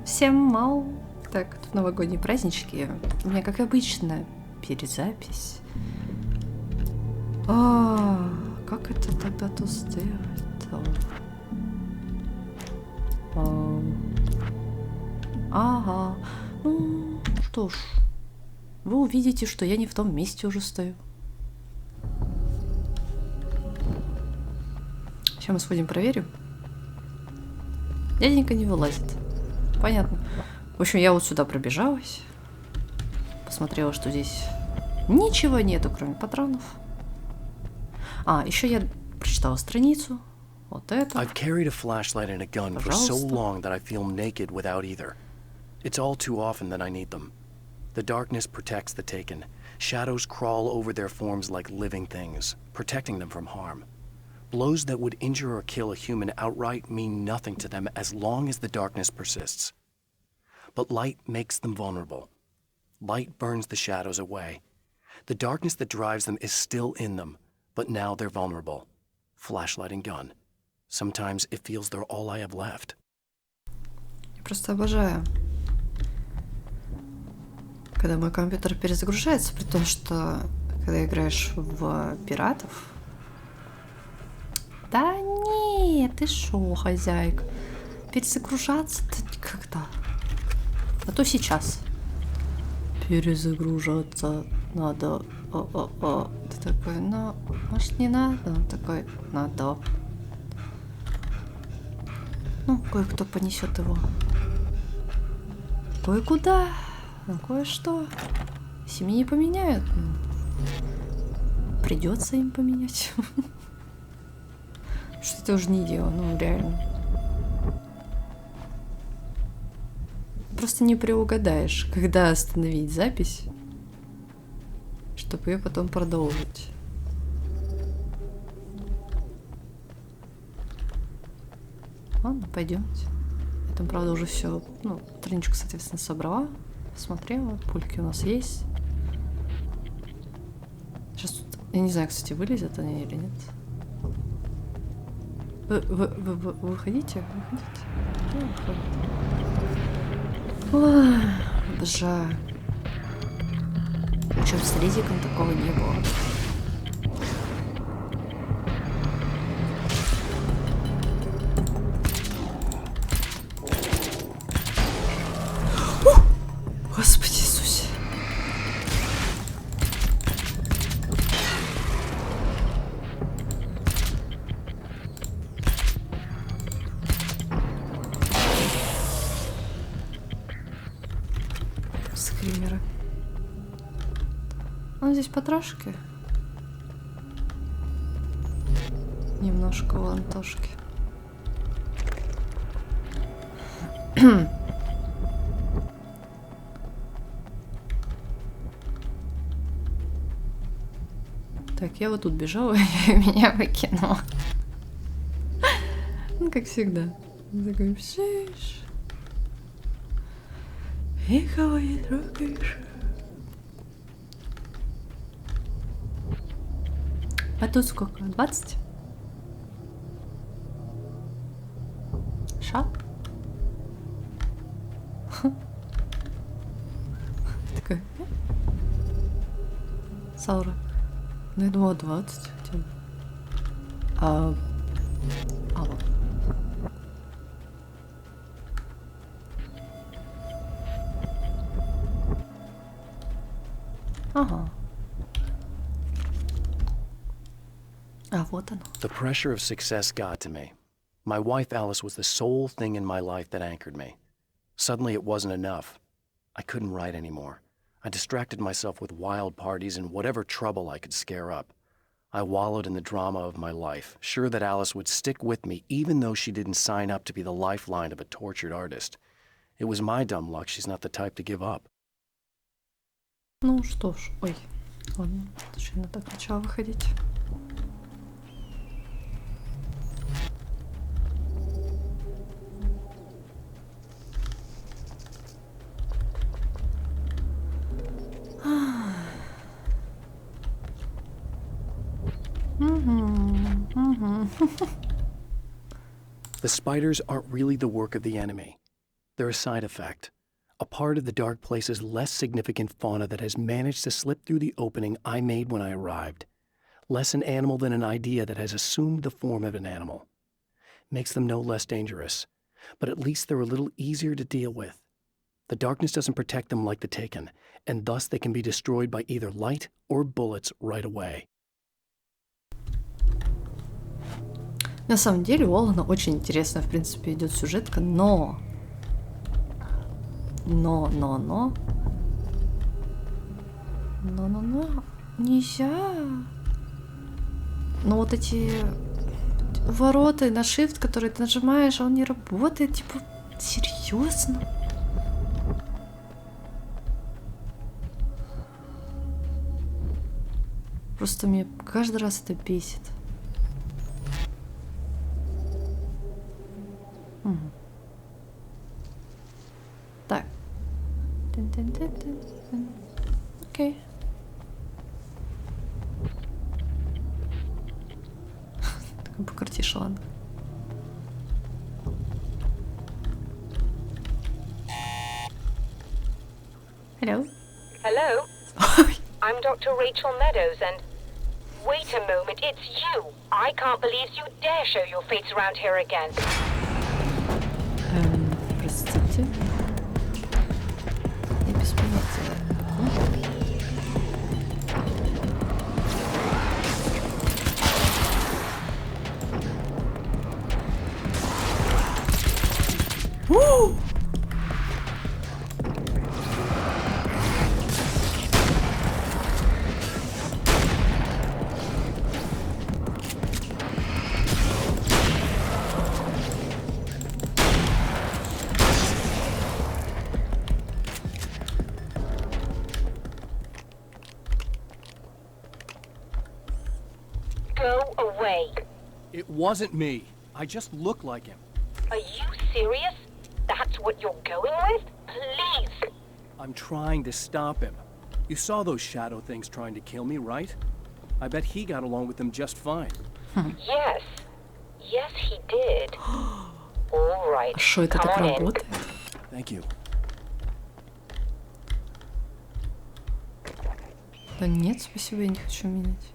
Всем мау. Так, тут новогодние празднички. У меня, как обычно, перезапись. Как это тогда тут сделать-то? Ага. Ну, что ж. Вы увидите, что я не в том месте уже стою. Сейчас мы сходим проверим. Дяденька не вылазит. Понятно. В общем, я вот сюда пробежалась. Посмотрела, что здесь ничего нету, кроме патронов. Еще я прочитала страницу. Вот это. I've carried a flashlight and a gun for so long that I feel naked without either. It's all too often that I need them. The darkness protects the taken. Shadows crawl over their forms like living things, protecting them from harm. Blows that would injure or kill a human outright mean nothing to them as long as the darkness persists. But light makes them vulnerable. Light burns the shadows away. The darkness that drives them is still in them, but now they're vulnerable. Flashlight and gun. Sometimes it feels they're all I have left. Я просто обожаю, когда мой компьютер перезагружается, при том, что когда играешь в пиратов... Да нет, ты шо, хозяйка? Перезагружаться-то никогда. А то сейчас. Перезагружаться надо. Ты такой, ну, может, не надо? Он такой, надо. Ну, кое-кто понесет его. Кое-куда. Ну, кое-что. Семьи не поменяют. Придется им поменять. Что это уже не дело, ну, реально. Просто не приугадаешь, когда остановить запись, чтобы ее потом продолжить. Ладно, пойдемте. Я там, правда, уже все, ну, страничку, соответственно, собрала, посмотрела, пульки у нас есть. Сейчас тут, я не знаю, кстати, вылезет они или нет. Вы выходите? Выходите. Ой, обожаю. Причем с резиком такого не было. Господи Иисусе. Скримеры. Ну, здесь потрошки. Немножко у Антошки. Так, я вот тут бежала, и меня выкинуло. Ну, как всегда. Такой, пшиш. Никого не трогаешь. А тут сколько? 20? Шаг? Такая. 40. Ну, я думала 20 хотя бы. Вот. Ага. Вот оно. The pressure of success got to me. My wife Alice was the sole thing in my life that anchored me. Suddenly it wasn't enough. I couldn't write anymore. I distracted myself with wild parties and whatever trouble I could scare up. I wallowed in the drama of my life, sure that Alice would stick with me even though she didn't sign up to be the lifeline of a tortured artist. It was my dumb luck she's not the type to give up. Ну что ж, ой, ладно, случайно так начала выходить. The spiders aren't really the work of the enemy. They're a side effect. A part of the dark place's less significant fauna that has managed to slip through the opening I made when I arrived. Less an animal than an idea that has assumed the form of an animal. Makes them no less dangerous, but at least they're a little easier to deal with. The darkness doesn't protect them like the Taken, and thus they can be destroyed by either light or bullets right away. На самом деле у Олана очень интересная, в принципе, идет сюжетка, но нельзя. Но вот эти ворота на shift, которые ты нажимаешь, он не работает, типа, серьезно? Просто мне каждый раз это бесит. Так. Окей. Такой покрутишь, ладно. Hello. Hello. I'm Dr. Rachel Meadows and... Wait a moment, it's you! I can't believe you dare show your face around here again. Простите. Я без понятия. Go away. It wasn't me. I just look like him. Are you serious? That's what you're going with? Please! I'm trying to stop him. You saw those shadow things trying to kill me, right? I bet he got along with them just fine. Yes. Yes, he did. All right. Что это Come так on in. работает? Thank you. Да нет, спасибо, я не хочу менять.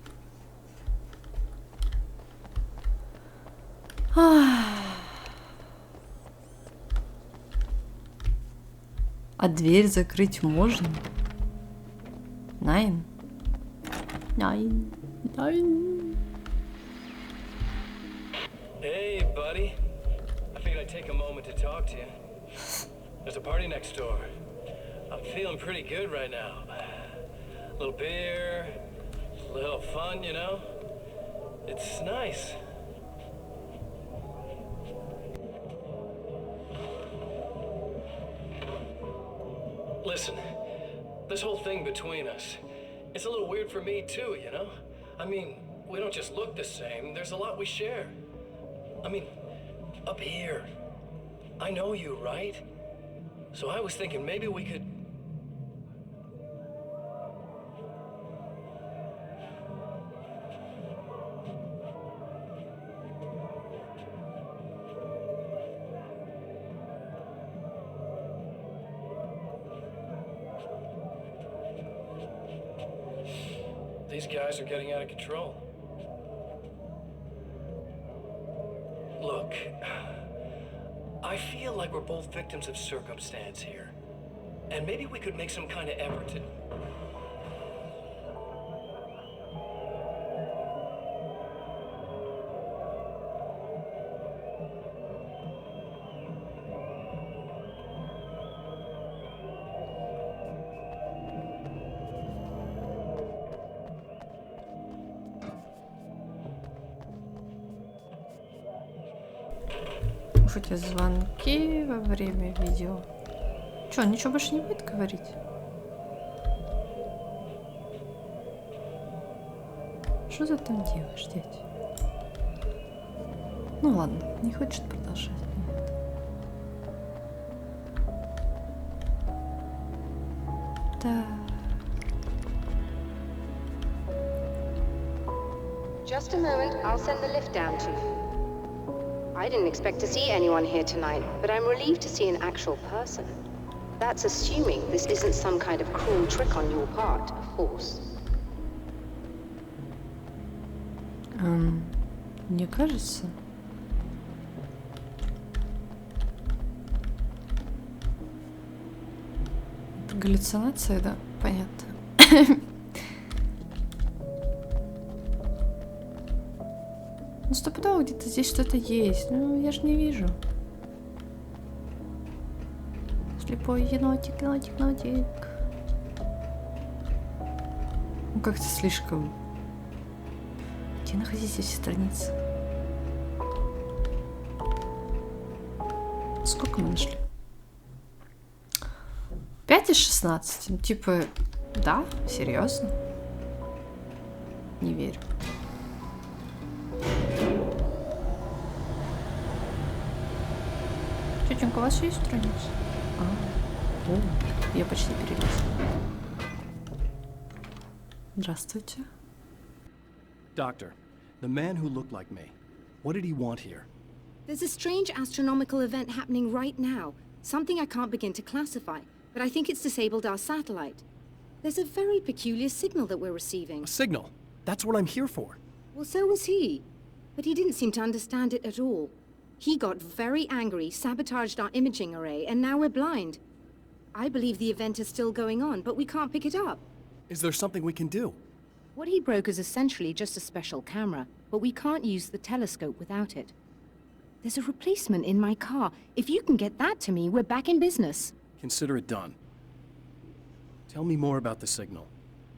А дверь закрыть можно? Найн. Hey, buddy. I figured I'd take a moment to talk to you. There's a party next door. I'm feeling pretty good right now. A little beer, a little fun, you know? It's nice. Listen, this whole thing between us, it's a little weird for me too, you know? I mean, we don't just look the same, there's a lot we share. I mean, up here, I know you, right? So I was thinking maybe we could... These guys are getting out of control. Look, I feel like we're both victims of circumstance here. And maybe we could make some kind of effort to... Слушайте, звонки во время видео. Чё, ничего больше не будет говорить? Что ты там делаешь, дядь? Ну ладно, не хочет продолжать. Да. Just a moment, I'll send the lift down to you. I didn't expect to see anyone here tonight, but I'm relieved to see an actual person. That's assuming this isn't some kind of cruel trick on your part, of course. Мне кажется... Это галлюцинация, да? Понятно. Ну, стопудово где-то здесь что-то есть. Ну, я же не вижу. Слепой енотик, енотик, енотик. Ну, как-то слишком... Где находить эти страницы? Сколько мы нашли? 5 из 16. Ну, типа, да? Серьезно? Не верю. Тетенька, у вас есть страница? Я почти перелезла. Здравствуйте. Doctor, the man who looked like me, what did he want here? There's a strange astronomical event happening right now. Something I can't begin to classify, but I think it's disabled our satellite. There's a very peculiar signal that we're receiving. A signal? That's what I'm here for. Well, so was he. But he didn't seem to understand it at all. He got very angry, sabotaged our imaging array, and now we're blind. I believe the event is still going on, but we can't pick it up. Is there something we can do? What he broke is essentially just a special camera, but we can't use the telescope without it. There's a replacement in my car. If you can get that to me, we're back in business. Consider it done. Tell me more about the signal.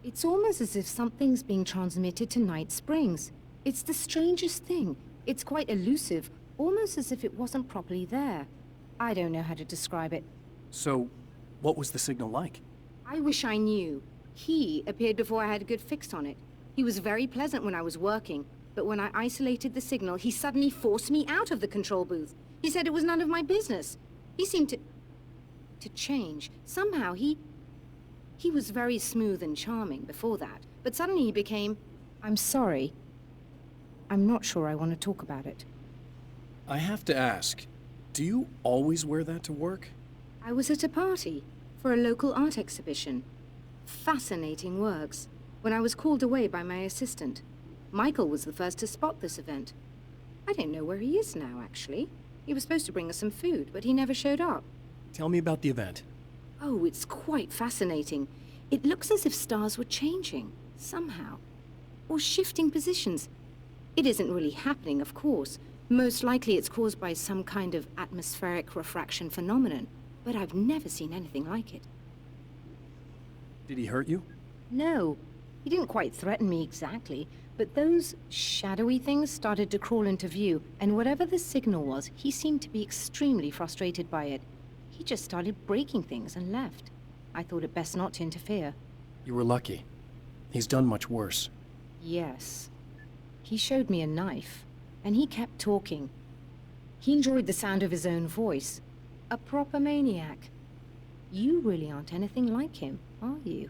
It's almost as if something's being transmitted to Night Springs. It's the strangest thing. It's quite elusive, almost as if it wasn't properly there. I don't know how to describe it. So, what was the signal like? I wish I knew. He appeared before I had a good fix on it. He was very pleasant when I was working, but when I isolated the signal, he suddenly forced me out of the control booth. He said it was none of my business. He seemed to change. Somehow he was very smooth and charming before that, but suddenly he became... I'm sorry. I'm not sure I want to talk about it. I have to ask, do you always wear that to work? I was at a party for a local art exhibition. Fascinating works. When I was called away by my assistant. Michael was the first to spot this event. I don't know where he is now, actually. He was supposed to bring us some food, but he never showed up. Tell me about the event. Oh, it's quite fascinating. It looks as if stars were changing, somehow. Or shifting positions. It isn't really happening, of course. Most likely it's caused by some kind of atmospheric refraction phenomenon. But I've never seen anything like it. Did he hurt you? No. He didn't quite threaten me exactly, but those shadowy things started to crawl into view, and whatever the signal was, he seemed to be extremely frustrated by it. He just started breaking things and left. I thought it best not to interfere. You were lucky. He's done much worse. Yes. He showed me a knife, and he kept talking. He enjoyed the sound of his own voice. A proper maniac. You really aren't anything like him, are you?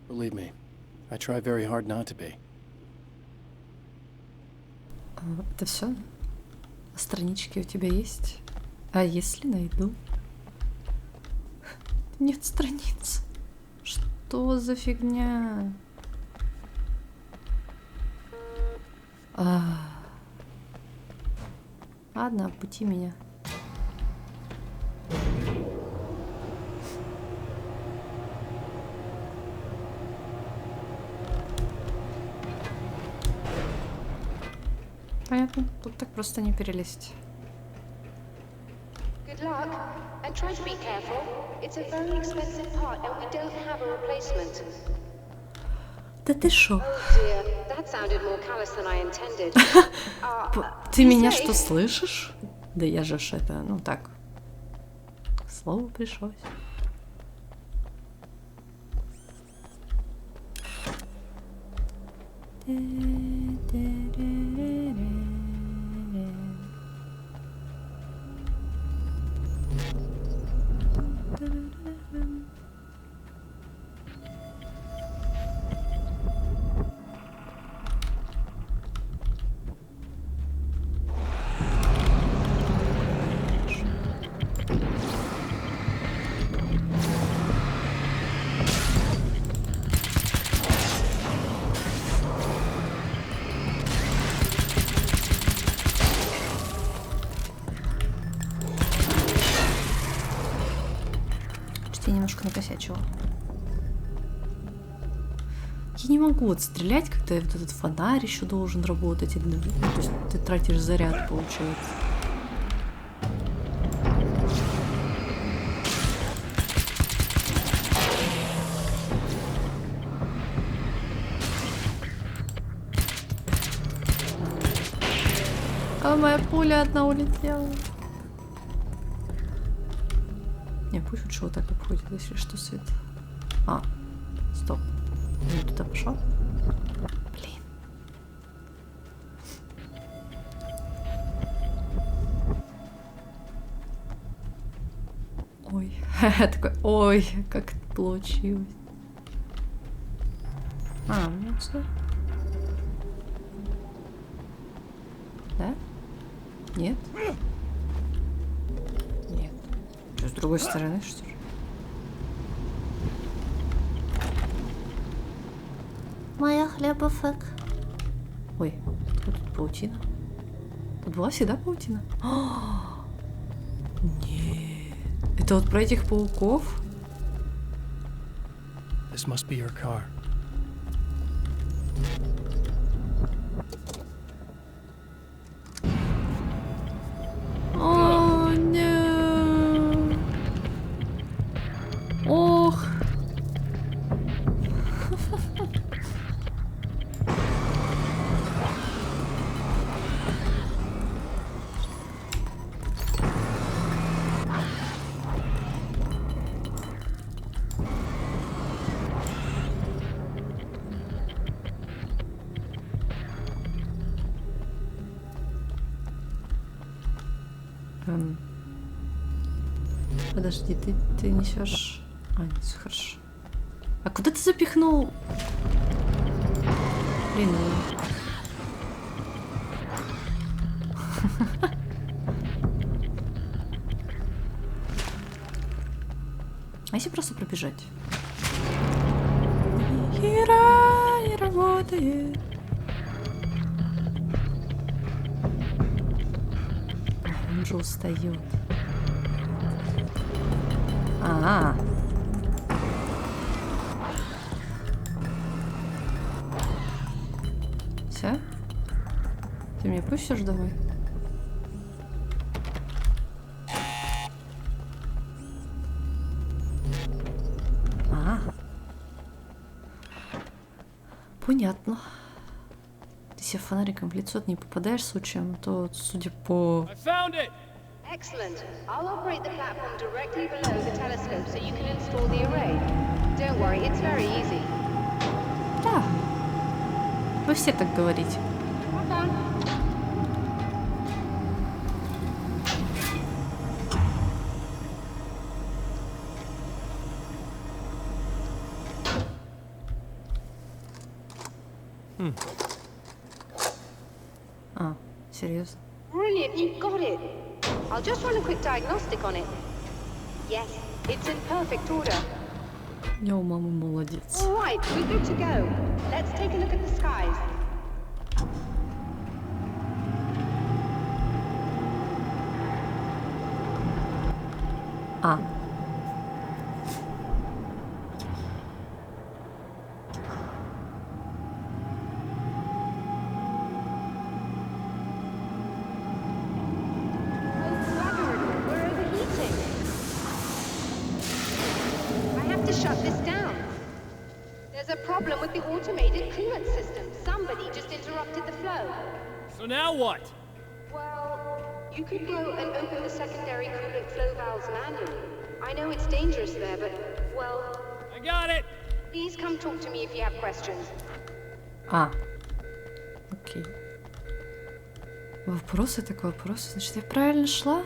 Believe me, I try very hard not to be. Это все? Странички у тебя есть? А если найду? Нет страниц. Что за фигня? Ладно, опути меня. Понятно, тут так просто не перелезть. Good luck, and try to be careful. It's a very expensive part, and we don't have a replacement. Да ты шо? Oh dear, that sounded more callous than I intended. Ты меня что, слышишь? Да я же ж это, ну так, к слову пришлось. Я немножко накосячила. Я не могу отстрелять, когда вот этот фонарь еще должен работать. То есть ты тратишь заряд, получается. А моя пуля одна улетела. Не, пусть лучше вот так обходит, если что, свет. А, стоп. Я туда пошел. Блин. Ой. Такой, ой, как это получилось. А, ну что? Да? Нет? Нет. Что, с другой стороны, что ли? Моя хлебофек. Ой, тут паутина. Тут была всегда паутина? Нет. Это вот про этих пауков? This must be your car. О, нет. Ох. Подожди, ты несешь. А, нет, всё хорошо. А куда ты запихнул? Блин, ну... А если просто пробежать? Хера не работает. Он же устает. А-а. Все? Ты меня пустишь домой? А. Понятно. Ты себе фонариком в лицо не попадаешь случаем, то, судя по... Excellent. I'll operate the platform directly below the telescope so you can install the array. Don't worry, it's very easy. Да. Вы все так говорите. Rock on. А, серьезно? Brilliant, you got it. I'll just run a quick diagnostic on it. Yes, it's in perfect order. Я у мамы молодец. All right, we're good to go. Let's take a look at the skies. А. Shut this down. There's a problem with the automated coolant system. Somebody just interrupted the flow. So now what? Well, you could go and open the secondary coolant flow valves manually. I know it's dangerous there, but, well... I got it! Please come talk to me if you have questions. А. Окей. Вопросы так вопросы. Значит, я правильно шла?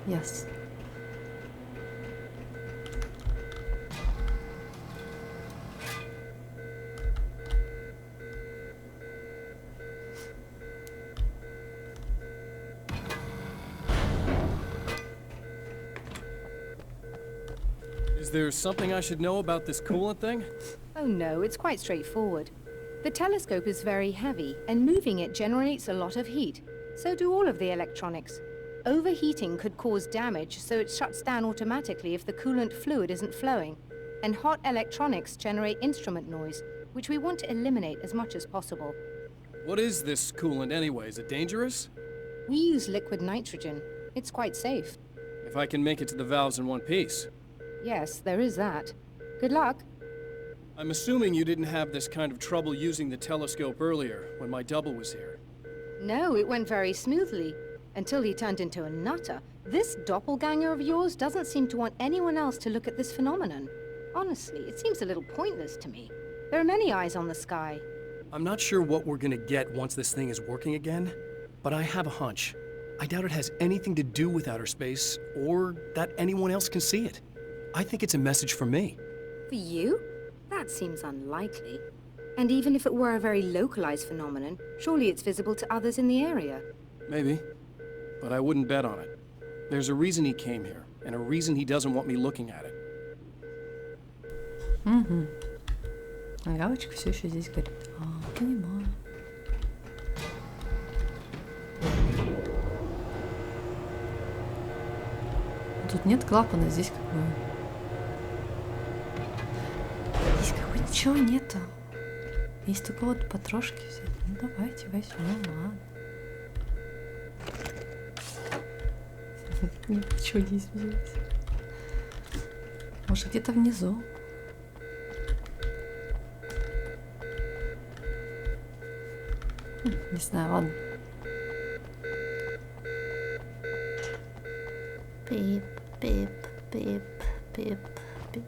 Ясно. Is there something I should know about this coolant thing? Oh no, it's quite straightforward. The telescope is very heavy, and moving it generates a lot of heat. So do all of the electronics. Overheating could cause damage, so it shuts down automatically if the coolant fluid isn't flowing. And hot electronics generate instrument noise, which we want to eliminate as much as possible. What is this coolant anyway? Is it dangerous? We use liquid nitrogen. It's quite safe. If I can make it to the valves in one piece. Yes, there is that. Good luck. I'm assuming you didn't have this kind of trouble using the telescope earlier, when my double was here. No, it went very smoothly. Until he turned into a nutter. This doppelganger of yours doesn't seem to want anyone else to look at this phenomenon. Honestly, it seems a little pointless to me. There are many eyes on the sky. I'm not sure what we're gonna get once this thing is working again, but I have a hunch. I doubt it has anything to do with outer space, or that anyone else can see it. I think it's a message for me. For you? That seems unlikely. And even if it were a very localized phenomenon, surely it's visible to others in the area. Maybe. But I wouldn't bet on it. There's a reason he came here, and a reason he doesn't want me looking at it. Угу. Галочка все еще здесь горит. Понимаю. Тут нет клапана, здесь как бы... Здесь как бы ничего нету. Есть только вот потрошки все. Ну давайте возьмем, ладно. Ничего здесь взять. Может, где-то внизу. Не знаю, ладно. Пип, пип, пип, пип, пип,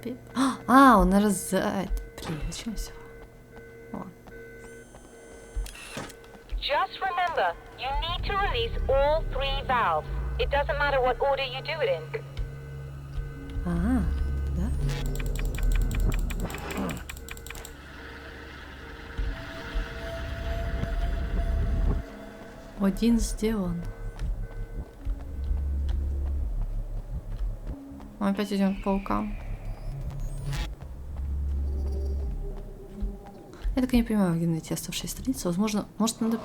пип. А, он раззад. Прилично всего. Just remember, you need to release all 3 valves. It doesn't matter what order you do it in. Да? Один сделан. Мы опять идем к паукам. Я так и не понимаю, где найти оставшиеся страницы. Возможно, может надо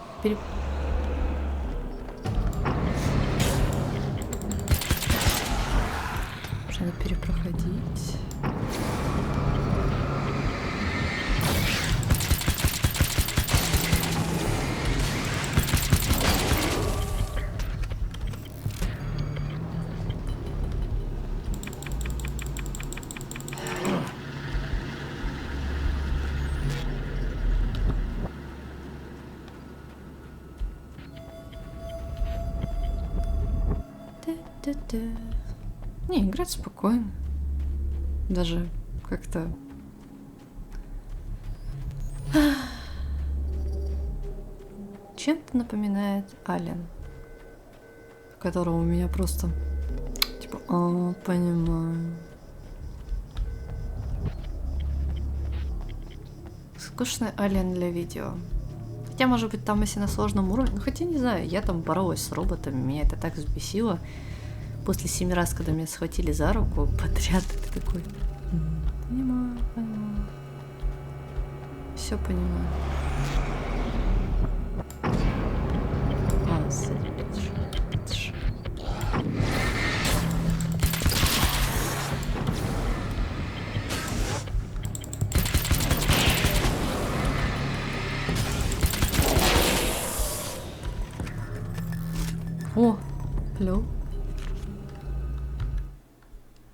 надо перепроходить. Не, играть спокойно. Даже как-то... Чем-то напоминает Ален, которого у меня просто... Типа, понимаю. Скучный Ален для видео. Хотя, может быть, там, если на сложном уровне... Ну, хотя, не знаю, я там боролась с роботами, меня это так взбесило. После 7 раз, когда меня схватили за руку подряд, ты такой... Понимаю. Все понимаю. О, алло.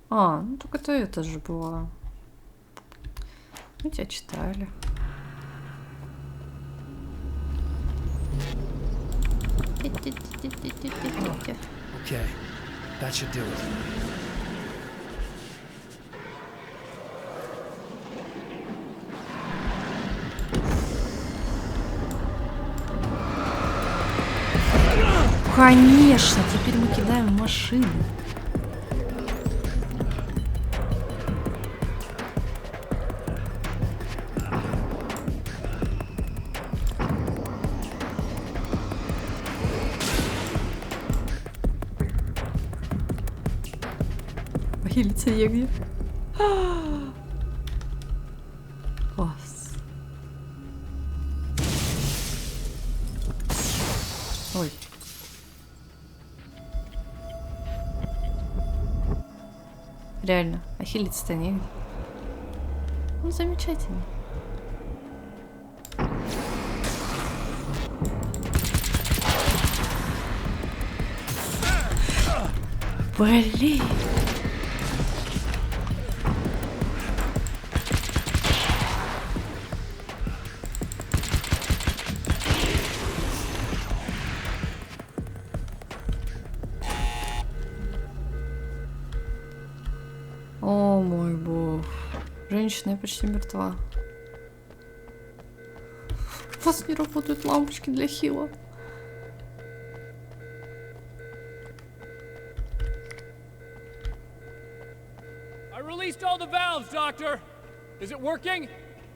Ну только это же было. Мы тебя читали. Okay, that should do it. Конечно, теперь мы кидаем машины. Лица негде. Класс. Ой. Реально, ахиллица-то не... Ну, замечательно. Блин. О мой бог. Женщина, я почти мертва. У вас не работают лампочки для хила. I released all the valves, Doctor. Is it working?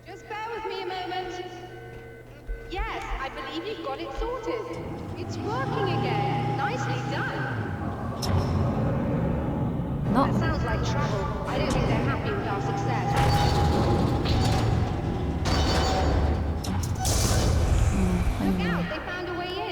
Just bear with me a moment. Yes, I believe you've got it sorted. It's working again. Nicely done. No. That sounds like trouble. I don't think they're happy with our success. Look out, they found a way in.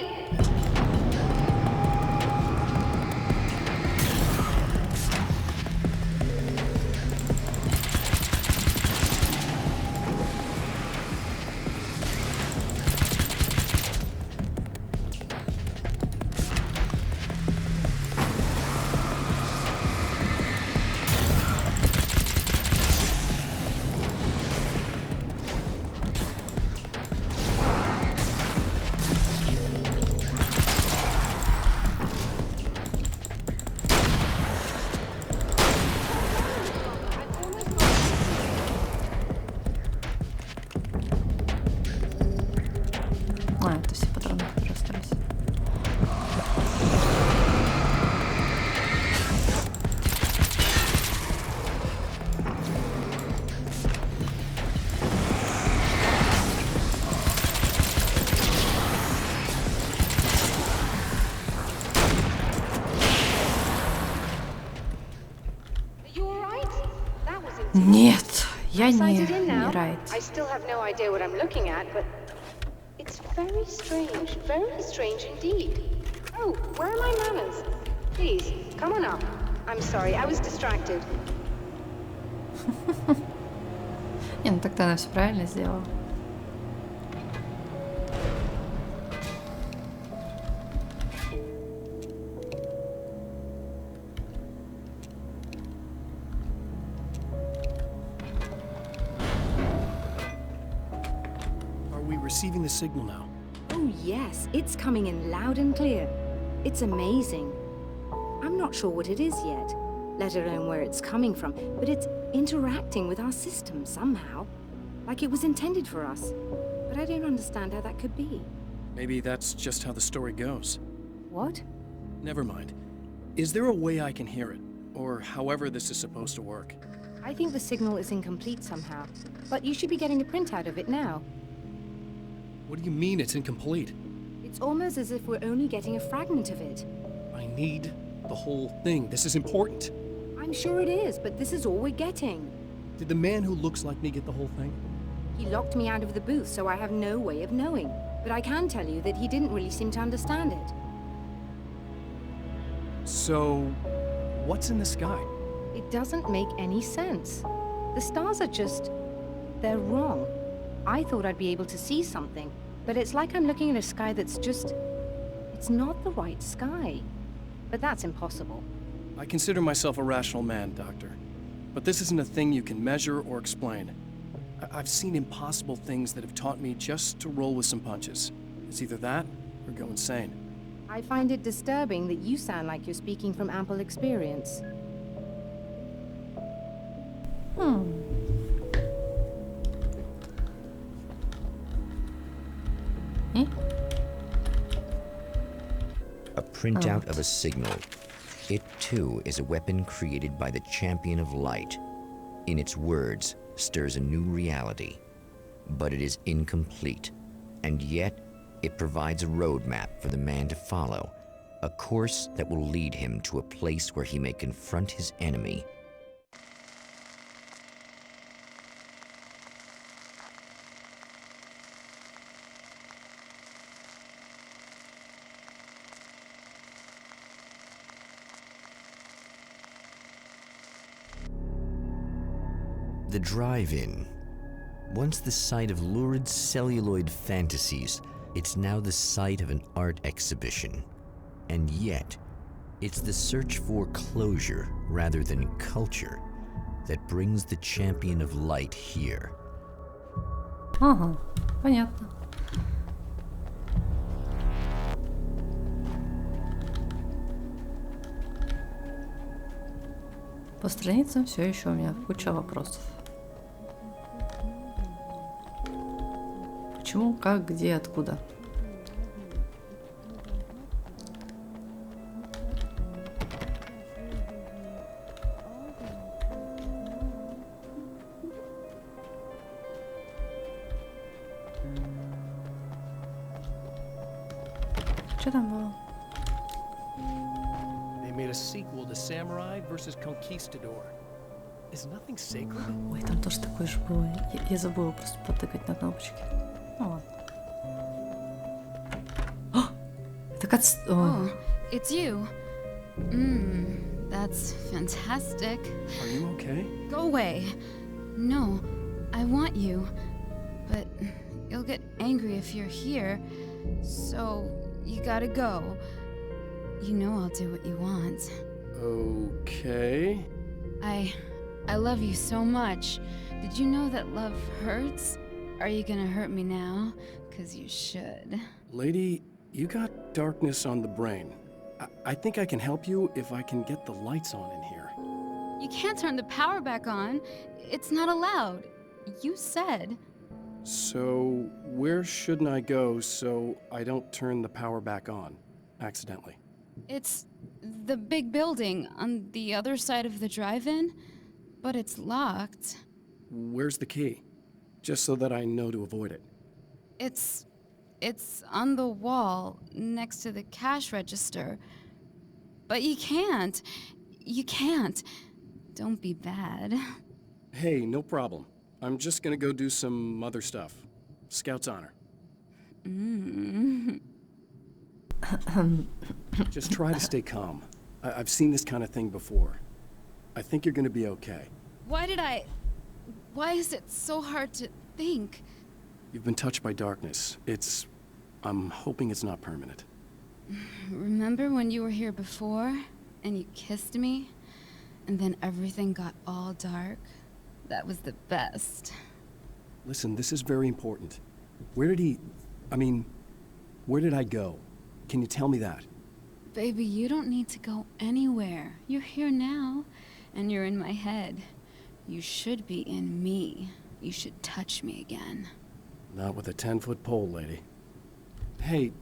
А, это все патроны, которые остались. Are you all right? That was intense. Нет, я Sighted in не now. right. I still have no idea what I'm looking at, but it's very strange indeed. Oh, where are my manners? Please, come on up. I'm sorry, I was distracted. Не, ну так-то она все правильно сделала. Are we receiving the signal now? Oh yes, it's coming in loud and clear. It's amazing. I'm not sure what it is yet, let alone where it's coming from, but it's interacting with our system somehow, like it was intended for us. But I don't understand how that could be. Maybe that's just how the story goes. What? Never mind. Is there a way I can hear it? Or however this is supposed to work? I think the signal is incomplete somehow, but you should be getting a printout of it now. What do you mean it's incomplete? It's almost as if we're only getting a fragment of it. I need the whole thing. This is important. I'm sure it is, but this is all we're getting. Did the man who looks like me get the whole thing? He locked me out of the booth, so I have no way of knowing. But I can tell you that he didn't really seem to understand it. So, what's in the sky? It doesn't make any sense. The stars are just... they're wrong. I thought I'd be able to see something, but it's like I'm looking at a sky that's just... it's not the right sky. But that's impossible. I consider myself a rational man, Doctor. But this isn't a thing you can measure or explain. I've seen impossible things that have taught me just to roll with some punches. It's either that or go insane. I find it disturbing that you sound like you're speaking from ample experience. A printout of a signal. It too is a weapon created by the champion of light. In its words, stirs a new reality. But it is incomplete, and yet it provides a roadmap for the man to follow, a course that will lead him to a place where he may confront his enemy. The drive-in. Once the site of lurid celluloid fantasies, it's now the site of an art exhibition. And yet, it's the search for closure rather than culture that brings the champion of light here. Ага, понятно. По страницам все еще у меня куча вопросов. Почему, как, где, откуда? Что там было? They made a sequel to Samurai versus Conquistador. Is nothing sacred? Ой, там тоже такое же было. Я забыла просто потыкать на кнопочки. Ну ладно. О! Это Oh, it's you. That's fantastic. Are you okay? Go away. No, I want you. But you'll get angry if you're here. So you gotta go. You know I'll do what you want. Okay. I love you so much. Did you know that love hurts? Are you gonna hurt me now? 'Cause you should. Lady, you got darkness on the brain. I think I can help you if I can get the lights on in here. You can't turn the power back on. It's not allowed. You said. So, where shouldn't I go so I don't turn the power back on accidentally? It's the big building on the other side of the drive-in, but it's locked. Where's the key? Just so that I know to avoid it. It's on the wall next to the cash register. But you can't. You can't. Don't be bad. Hey, no problem. I'm just gonna go do some other stuff. Scout's honor. Just try to stay calm. I've seen this kind of thing before. I think you're gonna be okay. Why is it so hard to think? You've been touched by darkness. I'm hoping it's not permanent. Remember when you were here before and you kissed me? And then everything got all dark? That was the best. Listen, this is very important. Where did I go? Can you tell me that? Baby, you don't need to go anywhere. You're here now, and you're in my head. You should be in me. You should touch me again. Not with a 10-foot pole, lady. Hey,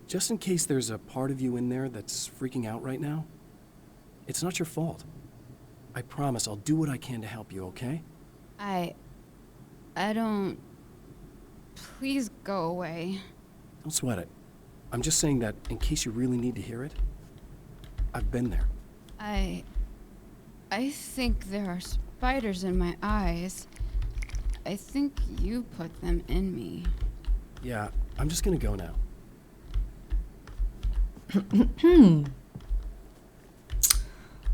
just in case there's a part of you in there that's freaking out right now, it's not your fault. I promise I'll do what I can to help you, okay? I don't... Please go away. Don't sweat it. I'm just saying that in case you really need to hear it, I've been there. I think there are spiders in my eyes. I think you put them in me. Yeah, I'm just gonna go now.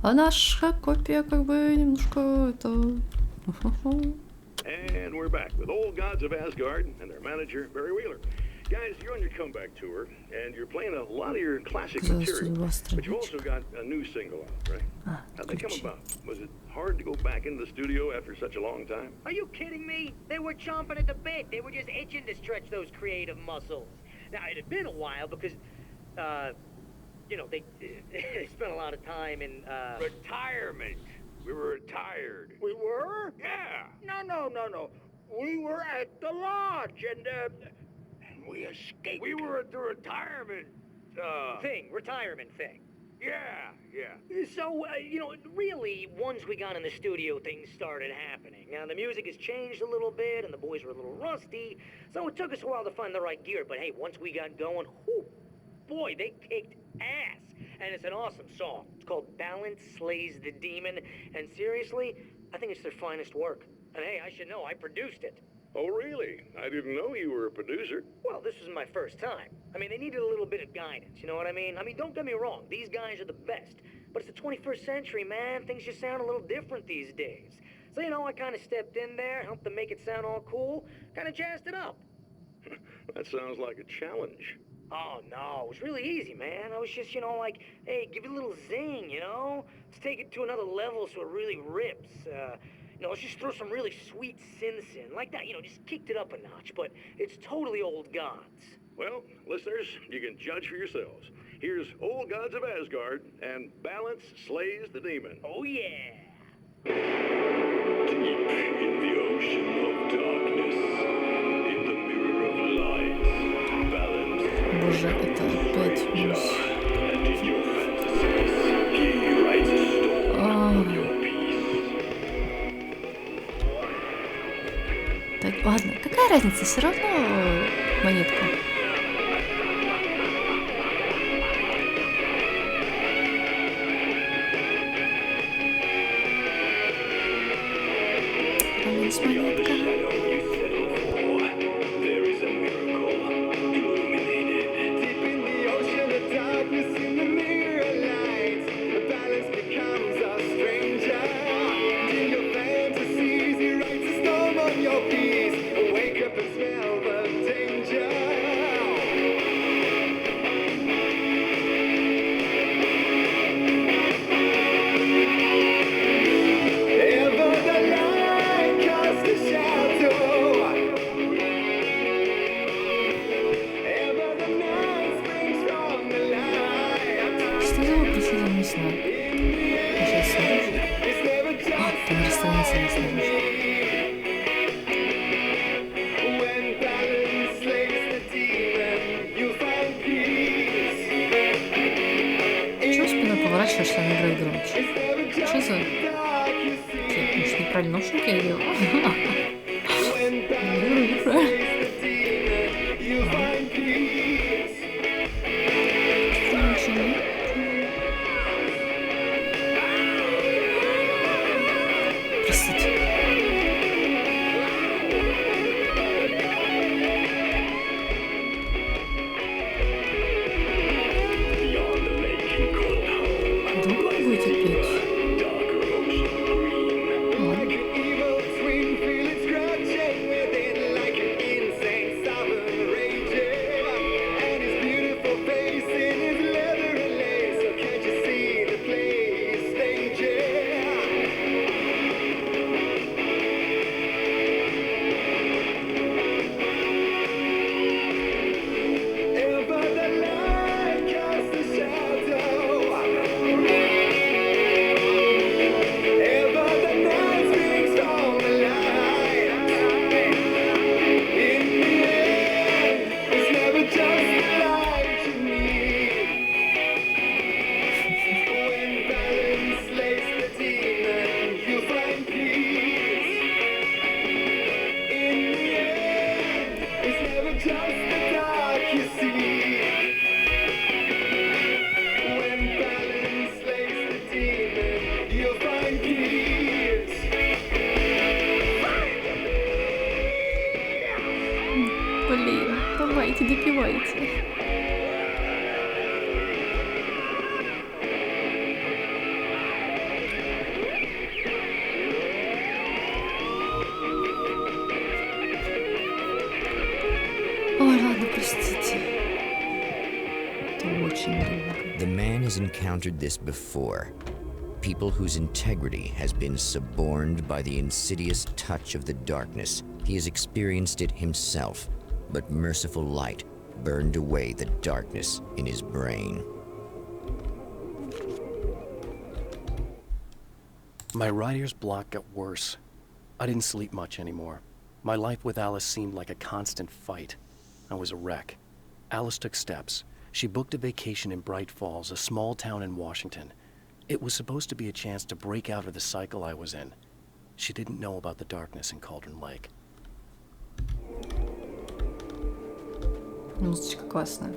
А наша копия как бы немножко это... And we're back with old gods of Asgard and their manager, Barry Wheeler. Guys, you're on your comeback tour, and you're playing a lot of your classic material, but you've also got a new single out, right? How'd that come about? Was it hard to go back into the studio after such a long time? Are you kidding me? They were chomping at the bit. They were just itching to stretch those creative muscles. Now, it had been a while because, you know, they spent a lot of time in, Retirement. We were retired. We were? Yeah. No. We were at the lodge, and We escaped. We were at the retirement, retirement thing. Yeah. So, you know, really, once we got in the studio, things started happening. Now, the music has changed a little bit, and the boys were a little rusty, so it took us a while to find the right gear. But hey, once we got going, boy, they kicked ass. And it's an awesome song. It's called Balance Slays the Demon, and seriously, I think it's their finest work. And hey, I should know, I produced it. Oh, really? I didn't know you were a producer. Well, this was my first time. I mean, they needed a little bit of guidance, you know what I mean? Don't get me wrong, these guys are the best. But it's the 21st century, man. Things just sound a little different these days. So, you know, I kind of stepped in there, helped them make it sound all cool, kind of jazzed it up. That sounds like a challenge. Oh, no, it was really easy, man. I was just, you know, like, hey, give it a little zing, you know? Let's take it to another level so it really rips. You know, let's just throw some really sweet synths in. Like that, you know, just kicked it up a notch, but it's totally old gods. Well, listeners, you can judge for yourselves. Here's Old Gods of Asgard, and Balance Slays the Demon. Oh, yeah. Deep in the ocean of darkness, in the mirror of light, balance. Боже, это опять муж. And in your fantasies, he writes a story of your peace. Так, ладно, какая разница, все равно монетка. Beyond the shadow you settle for, there is a miracle illuminated. Deep in the ocean of darkness, in the mirror light, the balance becomes a stranger. In your fantasies, he writes a storm on your peace. Wake up and smell the danger. Что за вопросы не знаю. Я сейчас снаружи. А, там расстановится не снаружи. Чего спиной поворачиваешься, она играет громче? Что за... Может, неправильно наушники я делала? Неправильно. Простите. Долго вы будете петь? Ладно. Блин, давайте, допивайте. Ой, ладно, простите. Это очень долго. The man has encountered this before. People whose integrity has been suborned by the insidious touch of the darkness. He has experienced it himself, but merciful light burned away the darkness in his brain. My writer's block got worse. I didn't sleep much anymore. My life with Alice seemed like a constant fight. I was a wreck. Alice took steps. She booked a vacation in Bright Falls, a small town in Washington. It was supposed to be a chance to break out of the cycle I was in. She didn't know about the darkness in Cauldron Lake. Музычка классная.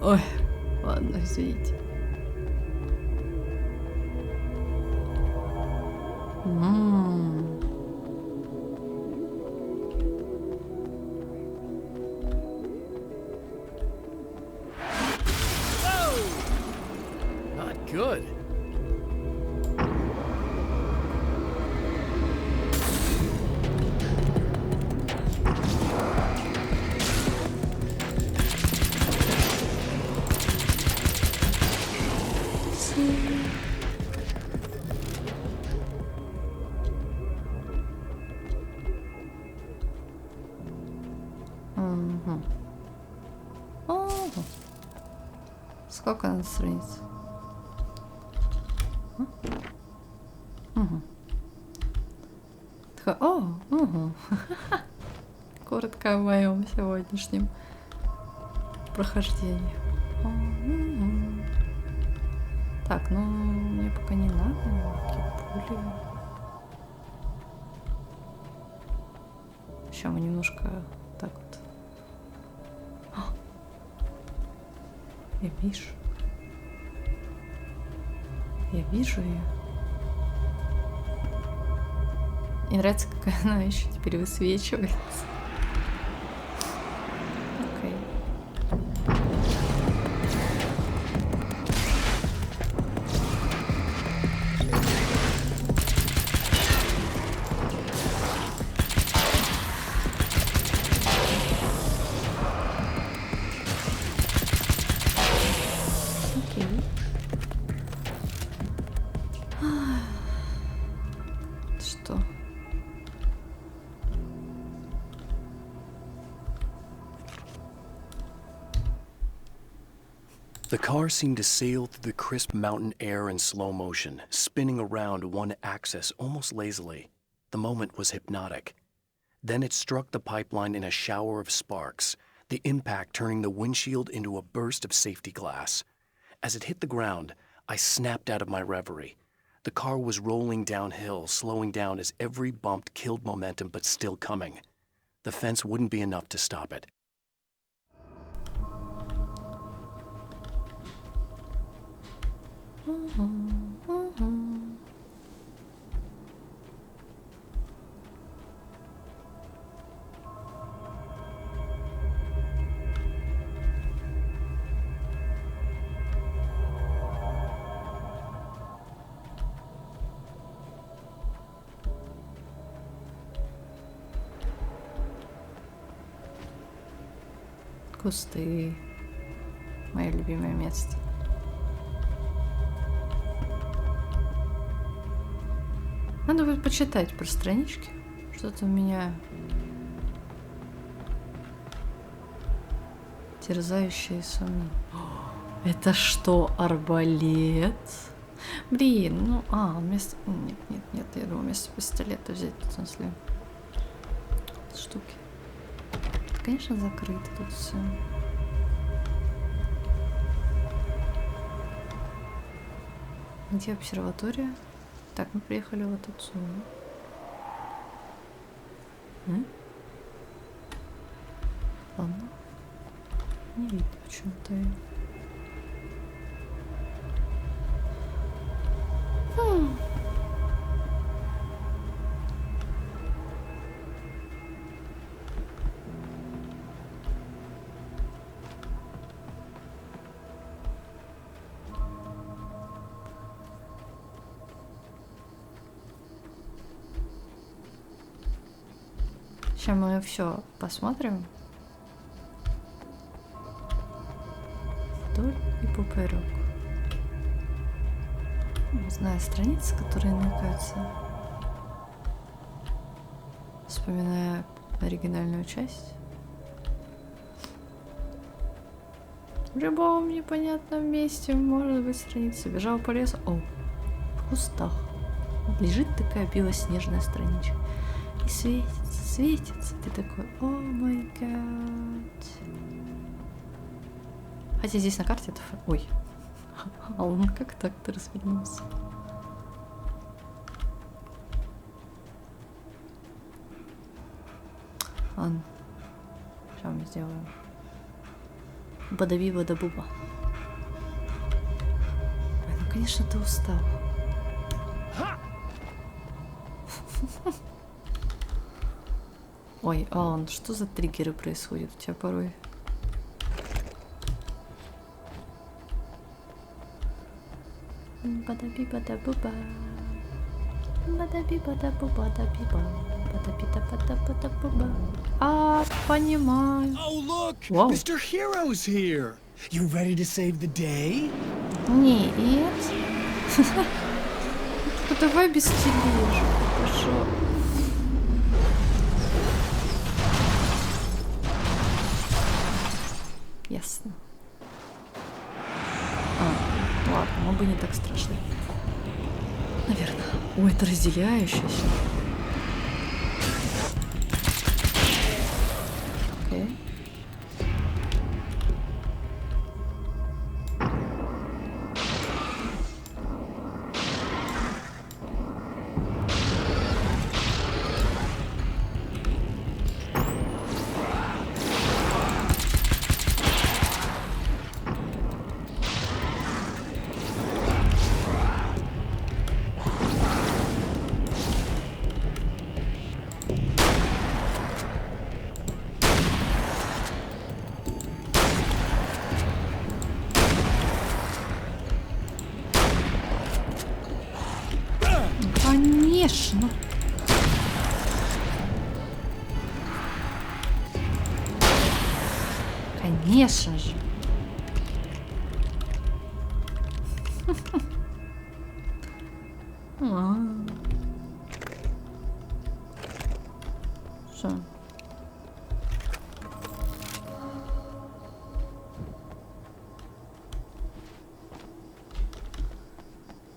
Ой, ладно, извините. Not good. Угу. Ого. Сколько надо страниц? Угу. Угу. Коротко о моем сегодняшнем прохождении. Так, ну мне пока не надо никакие пули. Сейчас мы немножко так вот. Я вижу. Я вижу ее. Мне нравится, какая она еще теперь высвечивается. Окей. Что? The car seemed to sail through the crisp mountain air in slow motion, spinning around one axis almost lazily. The moment was hypnotic. Then it struck the pipeline in a shower of sparks, the impact turning the windshield into a burst of safety glass. As it hit the ground, I snapped out of my reverie. The car was rolling downhill, slowing down as every bump killed momentum but still coming. The fence wouldn't be enough to stop it. Кусты. Мое любимое место. Надо будет почитать про странички. Что-то у меня терзающие сомнения. Это что, арбалет? Блин, ну, вместо... Нет, я думаю, вместо пистолета взять, в смысле, штуки. Конечно, закрыто тут все. Где обсерватория? Так, мы приехали вот отсюда. Ладно. Не видно почему-то ее. Сейчас мы все посмотрим. Вдоль и поперек. Знаю страницы, которые ныкаются. Вспоминая оригинальную часть. В любом непонятном месте может быть страница. Бежал по лесу. О, в кустах. Лежит такая белоснежная страничка. И светится, светится. Ты такой, о май гад. Хотя здесь на карте это... Ой. А он как так-то развернулся? Ладно. Что мы сделаем? Бадаби-бадабуба. Ой, ну конечно ты устал. Ой, Алан, что за триггеры происходят у тебя порой? Бадаби-бадабуба. Бадаби-бадабуба-дабиба. Бадаби-да-бада-бада-буба. Понимаю. Oh, look! Whoa. Mr. Hero's here! You ready to save the day? Нет. Ну, давай без тележек, пожалуйста. Ясно. Ладно, мы бы не так страшно. Наверное. Ой, это разделяющееся. Окей. Конечно. Конечно же. Что?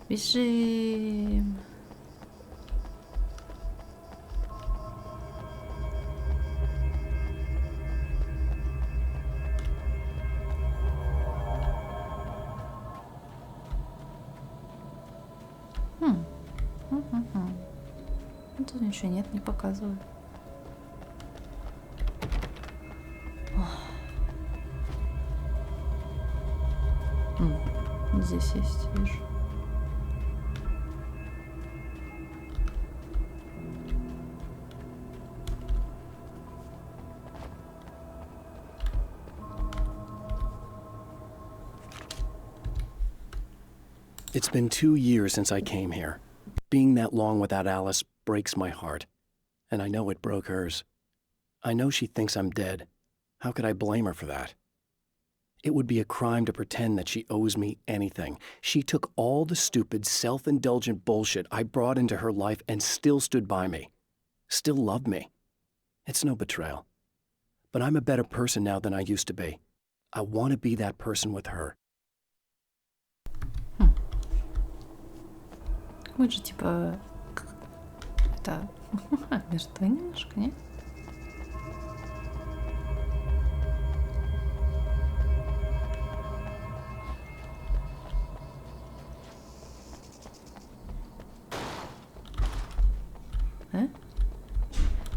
Бежим. Тут ничего нет, не показываю. Здесь есть, вижу. It's been 2 years since I came here. Being that long without Alice breaks my heart. And I know it broke hers. I know she thinks I'm dead. How could I blame her for that? It would be a crime to pretend that she owes me anything. She took all the stupid, self-indulgent bullshit I brought into her life and still stood by me. Still loved me. It's no betrayal. But I'm a better person now than I used to be. I want to be that person with her. Мы же типа... Это... Мертвые немножко, нет?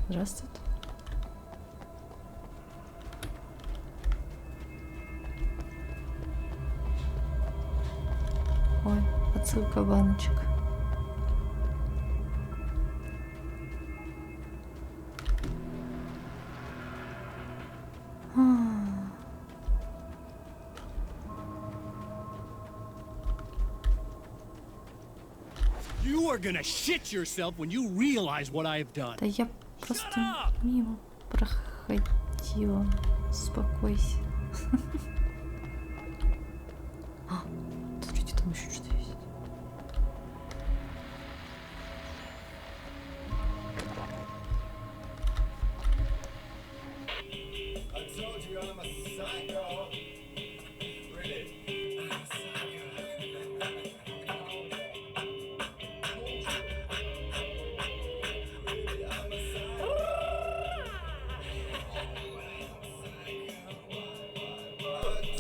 Здравствуйте. Ой, отсылка баночек. You are gonna shit yourself when you realize what I have done. Да я просто мимо проходила. Успокойся. Смотрите, там еще что-то есть.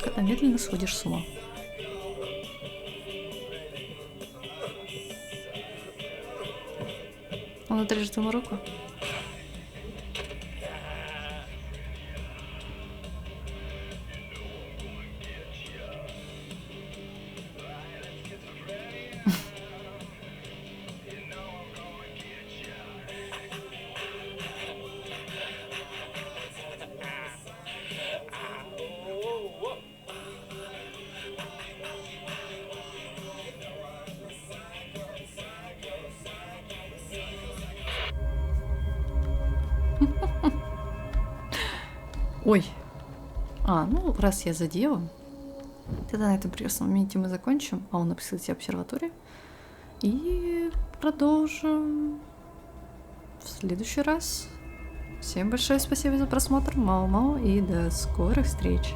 Когда медленно сходишь с ума. Он отрежет ему руку. Ой. Ну, раз я задела, Тогда на этом прекрасном моменте мы закончим. А он написал себе обсерваторию. И продолжим в следующий раз. Всем большое спасибо за просмотр. Мау-мау и до скорых встреч.